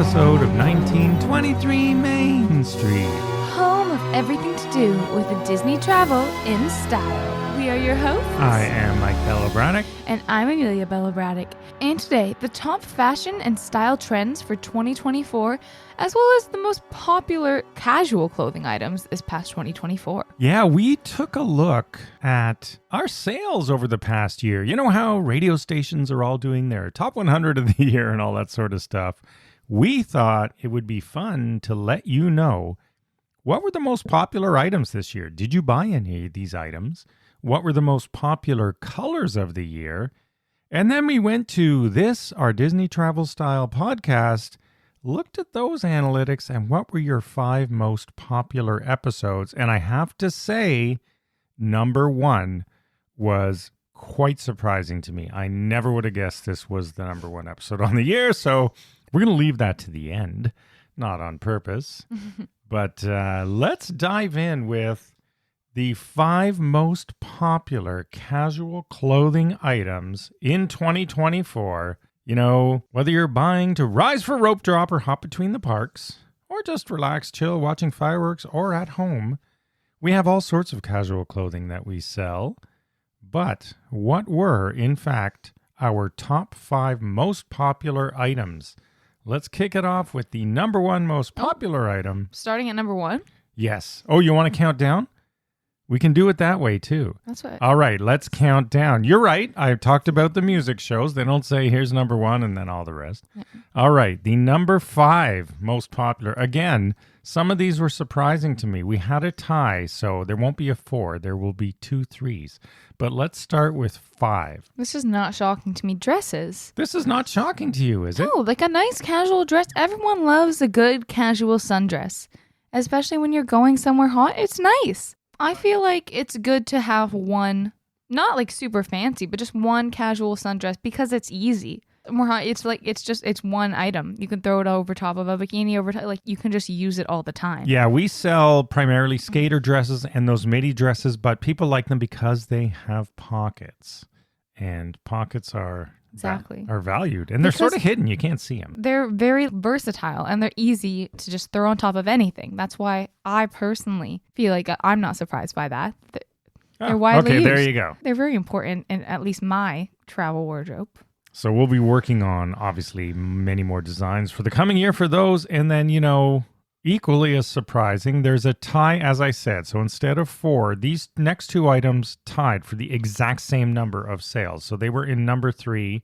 episode of 1923 Main Street. Home of everything to do with a Disney travel in style. We are your hosts. I am Mike Braddock. And I'm Amelia Braddock. And today, the top fashion and style trends for 2024, as well as the most popular casual clothing items this past 2024. Yeah, we took a look at our sales over the past year. You know how radio stations are all doing their top 100 of the year and all that sort of stuff? We thought it would be fun to let you know what were the most popular items this year. Did you buy any of these items? What were the most popular colors of the year? And then we went to this, our Disney Travel Style podcast, looked at those analytics and what were your 5 most popular episodes. And I have to say, number 1 was quite surprising to me. I never would have guessed this was the number 1 episode on the year. So we're going to leave that to the end, not on purpose. But let's dive in with the 5 most popular casual clothing items in 2024. You know, whether you're buying to rise for rope drop or hop between the parks, or just relax, chill, watching fireworks, or at home, we have all sorts of casual clothing that we sell. But what were, in fact, our top 5 most popular items? Let's kick it off with the number 1 most popular item. Starting at number 1? Yes. Oh, you want to count down? We can do it that way, too. That's right. All right, let's count down. You're right. I talked about the music shows. They don't say, here's number 1 and then all the rest. Yeah. All right, the number 5 most popular. Again, some of these were surprising to me. We had a tie, so there won't be a 4. There will be 2 3s. But let's start with 5. This is not shocking to me. Dresses. This is not shocking to you, is it? No, like a nice casual dress. Everyone loves a good casual sundress, especially when you're going somewhere hot. It's nice. I feel like it's good to have one, not like super fancy, but just one casual sundress because it's easy. More hot, it's one item. You can throw it over top of a bikini, like you can just use it all the time. Yeah, we sell primarily skater dresses and those midi dresses, but people like them because they have pockets, and pockets are valued, and they're sort of hidden. You can't see them. They're very versatile and they're easy to just throw on top of anything. That's why I personally feel like I'm not surprised by that. They're widely used. There you go. They're very important in at least my travel wardrobe. So we'll be working on, obviously, many more designs for the coming year for those. And then, you know, equally as surprising, there's a tie, as I said. So instead of 4, these next 2 items tied for the exact same number of sales. So they were in number 3.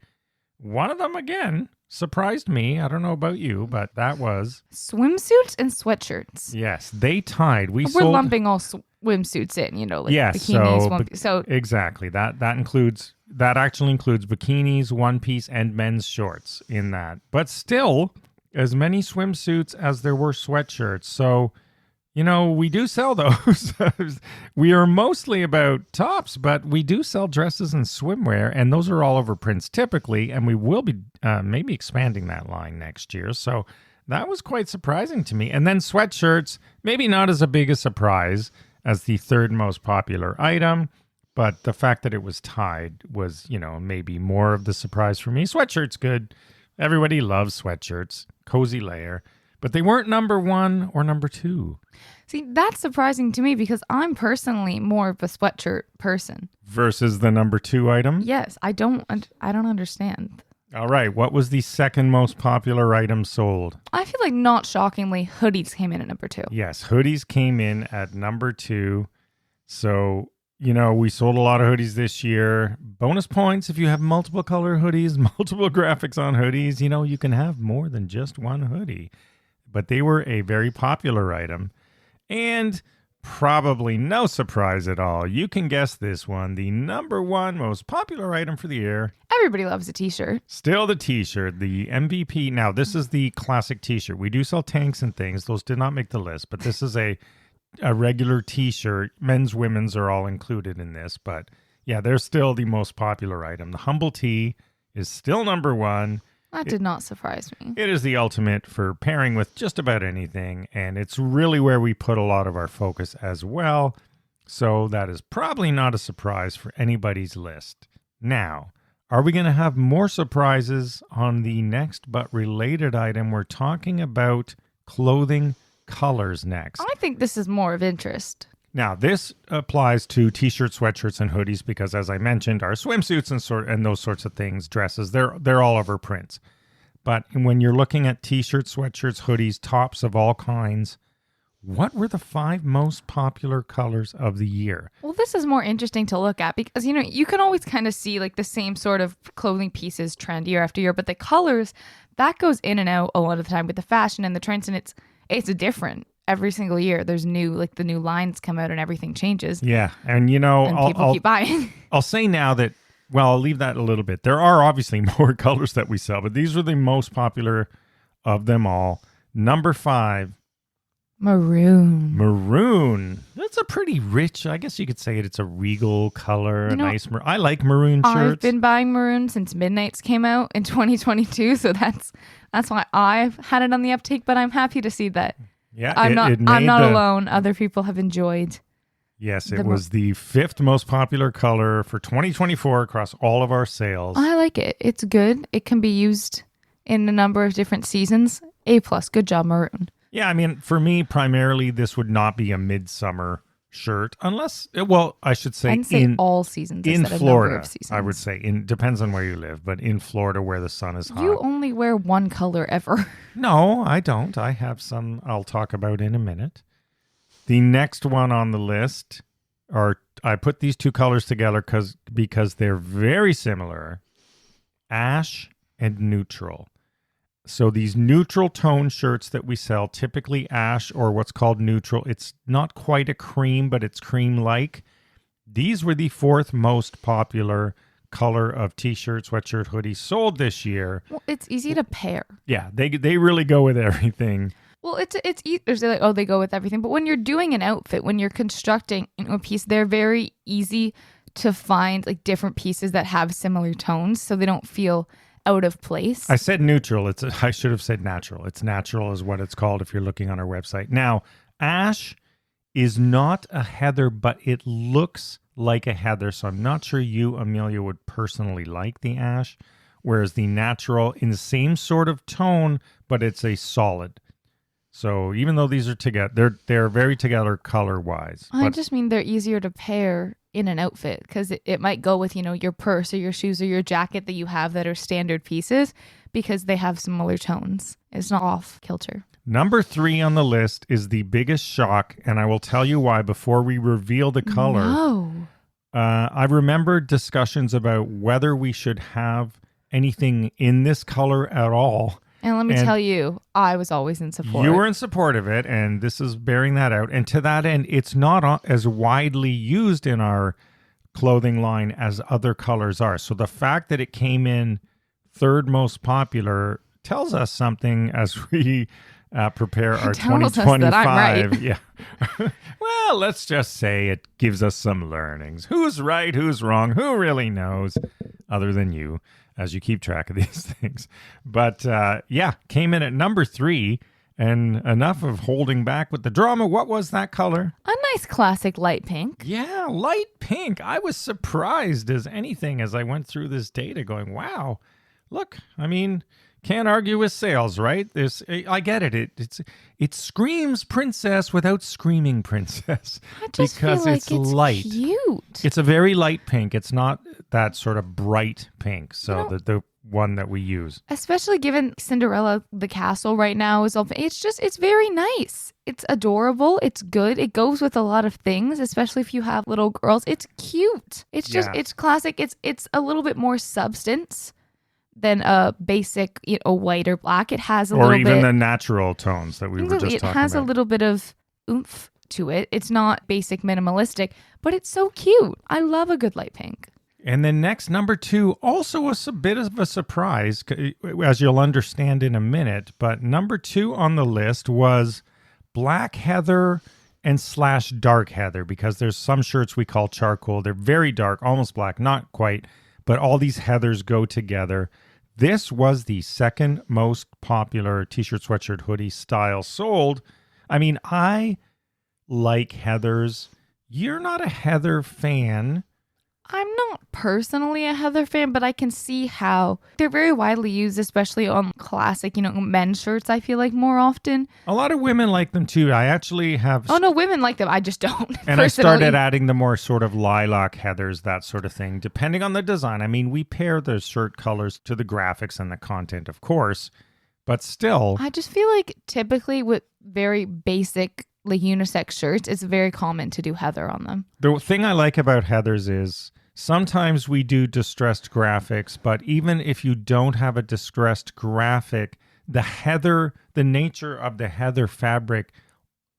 One of them, again, surprised me. I don't know about you, but that was swimsuits and sweatshirts. Yes, they tied. We're lumping all swimsuits in, you know, like bikinis. So exactly. That actually includes bikinis, one piece, and men's shorts in that. But still, as many swimsuits as there were sweatshirts. So, you know, we do sell those. We are mostly about tops, but we do sell dresses and swimwear, and those are all over prints typically, and we will be maybe expanding that line next year. So that was quite surprising to me. And then sweatshirts, maybe not as a big a surprise as the 3rd most popular item, but the fact that it was tied was, you know, maybe more of the surprise for me. Sweatshirts good. Everybody loves sweatshirts. Cozy layer. But they weren't number 1 or number 2. See, that's surprising to me because I'm personally more of a sweatshirt person. Versus the number 2 item? Yes, I don't understand. All right, what was the 2nd most popular item sold? I feel like, not shockingly, hoodies came in at number 2. Yes, hoodies came in at number 2. So, you know, we sold a lot of hoodies this year. Bonus points if you have multiple color hoodies, multiple graphics on hoodies. You know, you can have more than just one hoodie. But they were a very popular item. And probably no surprise at all, you can guess this one, the number 1 most popular item for the year. Everybody loves a t-shirt. Still the t-shirt, the MVP. Now, this is the classic t-shirt. We do sell tanks and things. Those did not make the list, but this is a regular t-shirt. Men's, women's are all included in this. But yeah, they're still the most popular item. The Humble Tee is still number 1. That did not surprise me. It is the ultimate for pairing with just about anything, and it's really where we put a lot of our focus as well. So that is probably not a surprise for anybody's list. Now, Are we going to have more surprises on the next but related item? We're talking about clothing colors next. I think this is more of interest. Now, this applies to t-shirts, sweatshirts, and hoodies because, as I mentioned, our swimsuits and those sorts of things, dresses, they're all over prints. But when you're looking at t-shirts, sweatshirts, hoodies, tops of all kinds, what were the 5 most popular colors of the year? Well, this is more interesting to look at because, you can always kind of see like the same sort of clothing pieces trend year after year, but the colors, that goes in and out a lot of the time with the fashion and the trends, and it's different. Every single year, there's the new lines come out and everything changes. Yeah, and and people keep buying. I'll say now that, well, I'll leave that a little bit. There are obviously more colors that we sell, but these are the most popular of them all. Number 5. Maroon. Maroon. That's a pretty rich, I guess you could say it's a regal color. I like maroon shirts. I've been buying maroon since Midnights came out in 2022, so that's why I've had it on the uptake, but I'm happy to see that. Yeah, I'm not alone. Other people have enjoyed. Yes, it was the 5th most popular color for 2024 across all of our sales. I like it. It's good. It can be used in a number of different seasons. A+. Good job, maroon. Yeah, I mean, for me, primarily, this would not be a midsummer shirt unless, well, I should say, all seasons in instead Florida, of number of seasons. I would say. Depends on where you live, but in Florida where the sun is hot. You only wear one color ever. No, I don't. I have some I'll talk about in a minute. The next one on the list I put these 2 colors together because they're very similar. Ash and neutral. So these neutral tone shirts that we sell, typically ash or what's called neutral. It's not quite a cream, but it's cream-like. These were the 4th most popular color of t-shirt, sweatshirt, hoodies sold this year. Well, it's easy to pair. Yeah, they really go with everything. Well, it's like, they go with everything. But when you're doing an outfit, when you're constructing a piece, they're very easy to find like different pieces that have similar tones, so they don't feel out of place. I said neutral. I should have said natural. It's natural is what it's called if you're looking on our website. Now, ash is not a heather, but it looks like a heather. So I'm not sure you, Amelia, would personally like the ash, whereas the natural in the same sort of tone, but it's a solid. So even though these are together, they're very together color-wise. I just mean they're easier to pair in an outfit because it might go with, your purse or your shoes or your jacket that you have that are standard pieces because they have similar tones. It's not off kilter. Number 3 on the list is the biggest shock, and I will tell you why before we reveal the color. No. I remember discussions about whether we should have anything in this color at all. And let me tell you, I was always in support. You were in support of it, and this is bearing that out. And to that end, it's not as widely used in our clothing line as other colors are. So the fact that it came in 3rd most popular tells us something as we prepare our 2025. That I'm right. Yeah. Well, let's just say it gives us some learnings. Who's right? Who's wrong? Who really knows other than you? As you keep track of these things. But came in at number 3. And enough of holding back with the drama. What was that color? A nice classic light pink. Yeah, light pink. I was surprised as anything as I went through this data going, wow, look, I mean, can't argue with sales, right? I get it. It screams princess without screaming princess. I just feel like it's light. Cute. It's a very light pink. It's not that sort of bright pink. So the one that we use. Especially given Cinderella the Castle right now is open. It's very nice. It's adorable. It's good. It goes with a lot of things, especially if you have little girls. It's cute. It's classic. It's a little bit more substance than a basic, white or black. It has a little bit. Or even the natural tones that we were just talking about. It has a little bit of oomph to it. It's not basic minimalistic, but it's so cute. I love a good light pink. And then next, number 2, also was a bit of a surprise, as you'll understand in a minute. But number 2 on the list was black heather and / dark heather, because there's some shirts we call charcoal. They're very dark, almost black, not quite, but all these heathers go together. This was the 2nd most popular t-shirt, sweatshirt, hoodie style sold. I mean, I like heathers. You're not a heather fan. I'm not personally a heather fan, but I can see how they're very widely used, especially on classic, men's shirts, I feel like more often. A lot of women like them too. I actually have. Oh, no, women like them. I just don't. And I started adding the more sort of lilac heathers, that sort of thing, depending on the design. I mean, we pair the shirt colors to the graphics and the content, of course, but still. I just feel like typically with very basic, like unisex shirts, it's very common to do heather on them. The thing I like about heathers is sometimes we do distressed graphics, but even if you don't have a distressed graphic, the nature of the heather fabric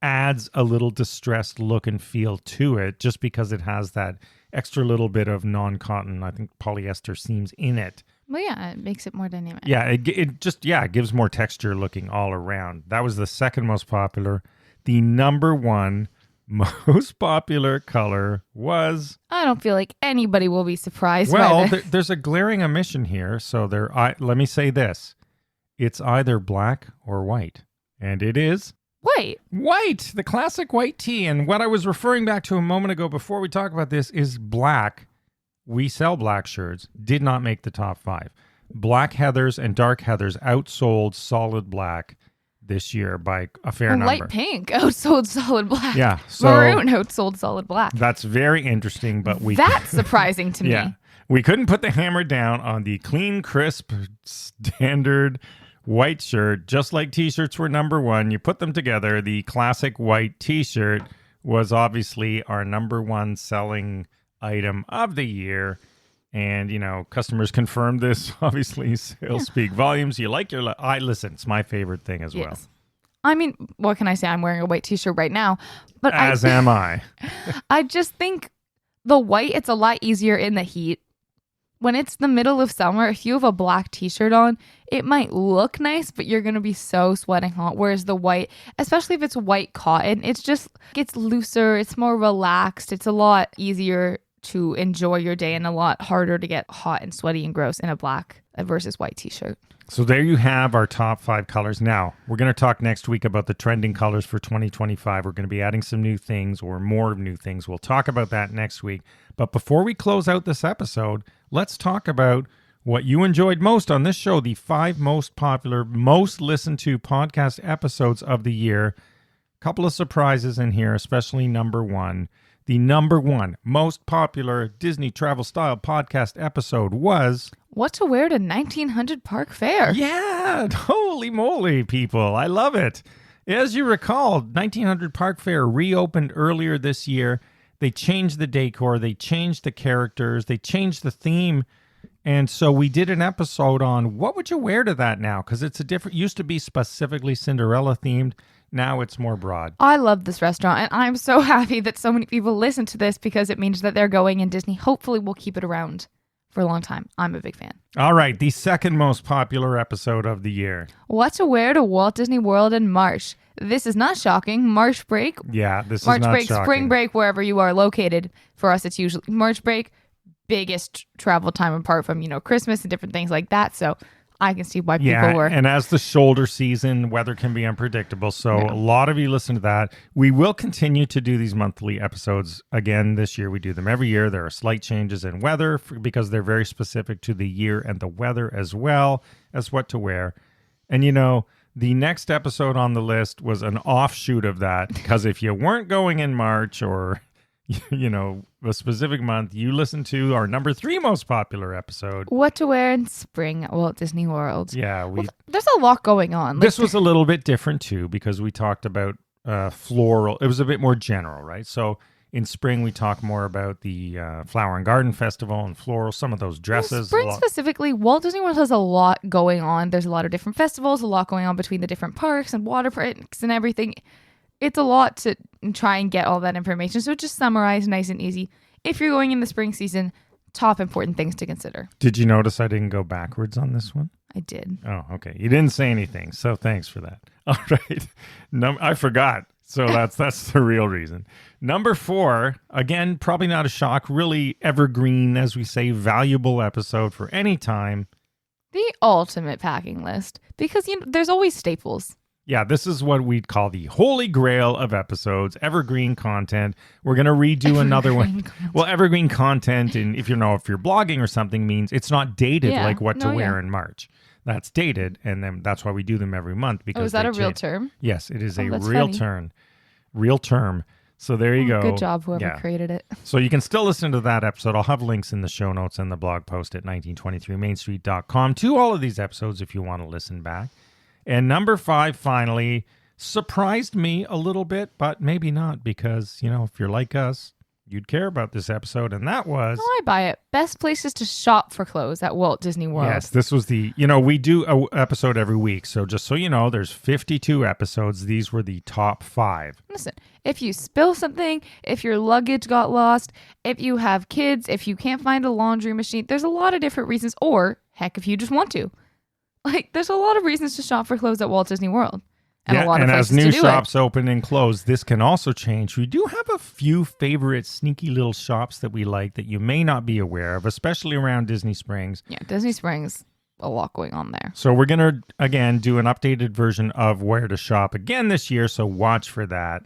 adds a little distressed look and feel to it just because it has that extra little bit of non-cotton, I think polyester seams in it. Well, yeah, it makes it more dynamic. Yeah, it gives more texture looking all around. That was the second most popular. The number one most popular color was... I don't feel like anybody will be surprised. Well, there's a glaring omission here. So let me say this. It's either black or white. And it is... White. White, the classic white tee. And what I was referring back to a moment ago before we talk about this is black. We sell black shirts, did not make the top 5. Black heathers and dark heathers outsold solid black this year by a fair number. Light pink outsold solid black. Yeah. So Maroon outsold solid black. That's very interesting, but That's surprising to me. Yeah. We couldn't put the hammer down on the clean, crisp, standard white shirt. Just like t-shirts were number one, you put them together. The classic white t-shirt was obviously our number one selling item of the year. And, customers confirmed this. Obviously, sales speak volumes. You like listen, it's my favorite thing as well. I mean, what can I say? I'm wearing a white t-shirt right now. But As am I. I just think the white, it's a lot easier in the heat. When it's the middle of summer, if you have a black t-shirt on, it might look nice, but you're going to be so sweating hot. Whereas the white, especially if it's white cotton, it's looser. It's more relaxed. It's a lot easier to enjoy your day and a lot harder to get hot and sweaty and gross in a black versus white t-shirt. So there you have our top 5 colors. Now, we're going to talk next week about the trending colors for 2025. We're going to be adding some new things or more new things. We'll talk about that next week. But before we close out this episode, let's talk about what you enjoyed most on this show, the 5 most popular, most listened to podcast episodes of the year. A couple of surprises in here, especially number 1. The number 1 most popular Disney travel style podcast episode was... What to wear to 1900 Park Fair. Yeah, holy moly, people. I love it. As you recall, 1900 Park Fair reopened earlier this year. They changed the decor. They changed the characters. They changed the theme. And so we did an episode on what would you wear to that now? Because it's used to be specifically Cinderella themed. Now it's more broad. I love this restaurant, and I'm so happy that so many people listen to this because it means that they're going, and Disney hopefully will keep it around for a long time. I'm a big fan. All right, the second most popular episode of the year. What to wear to Walt Disney World in March. This is not shocking. March break. Yeah, this is March not break, shocking. spring break, wherever you are located. For us, it's usually March break, biggest travel time apart from, Christmas and different things like that. So I can see why people were. And as the shoulder season, weather can be unpredictable. So a lot of you listen to that. We will continue to do these monthly episodes again this year. We do them every year. There are slight changes in weather because they're very specific to the year and the weather as well as what to wear. And the next episode on the list was an offshoot of that because if you weren't going in March or a specific month, you listen to our number 3 most popular episode. What to wear in spring at Walt Disney World. Yeah. There's a lot going on. This was a little bit different too because we talked about floral. It was a bit more general, right? So in spring, we talk more about the Flower and Garden Festival and floral, some of those dresses. Spring specifically, Walt Disney World has a lot going on. There's a lot of different festivals, a lot going on between the different parks and water parks and everything. It's a lot to try and get all that information. So just summarize nice and easy. If you're going in the spring season, top important things to consider. Did you notice I didn't go backwards on this one? I did. Oh, okay. You didn't say anything, so thanks for that. All right. I forgot. So that's the real reason. Number 4, again, probably not a shock, really evergreen, as we say, valuable episode for any time. The ultimate packing list. Because there's always staples. Yeah, this is what we'd call the holy grail of episodes, evergreen content. We're going to redo another one. Well, evergreen content, and if you're blogging or something, means it's not dated like what to wear in March. That's dated, and then that's why we do them every month. Because is that a real term? Yes, it is a real term. Real term. So there you go. Good job, whoever created it. So you can still listen to that episode. I'll have links in the show notes and the blog post at 1923mainstreet.com to all of these episodes if you want to listen back. And number 5, finally, surprised me a little bit, but maybe not, because, if you're like us, you'd care about this episode, and that was... Oh, I buy it. Best places to shop for clothes at Walt Disney World. Yes, this was the... we do an episode every week, so just so you know, there's 52 episodes. These were the top 5. Listen, if you spill something, if your luggage got lost, if you have kids, if you can't find a laundry machine, there's a lot of different reasons, or, heck, if you just want to. There's a lot of reasons to shop for clothes at Walt Disney World. And a lot of places as new to do shops open and close, this can also change. We do have a few favorite sneaky little shops that we like that you may not be aware of, especially around Disney Springs. Yeah, Disney Springs, a lot going on there. So we're going to, again, do an updated version of where to shop again this year, so watch for that.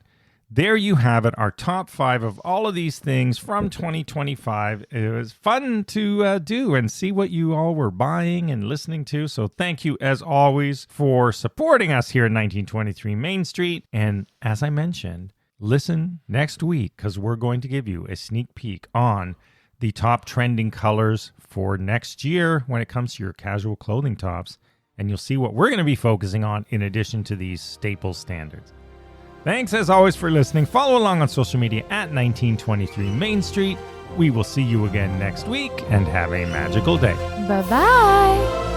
There you have it, our top 5 of all of these things from 2025. It was fun to do and see what you all were buying and listening to. So thank you, as always, for supporting us here at 1923 Main Street. And as I mentioned, listen next week because we're going to give you a sneak peek on the top trending colors for next year when it comes to your casual clothing tops. And you'll see what we're going to be focusing on in addition to these staple standards. Thanks, as always, for listening. Follow along on social media at 1923 Main Street. We will see you again next week, and have a magical day. Bye-bye.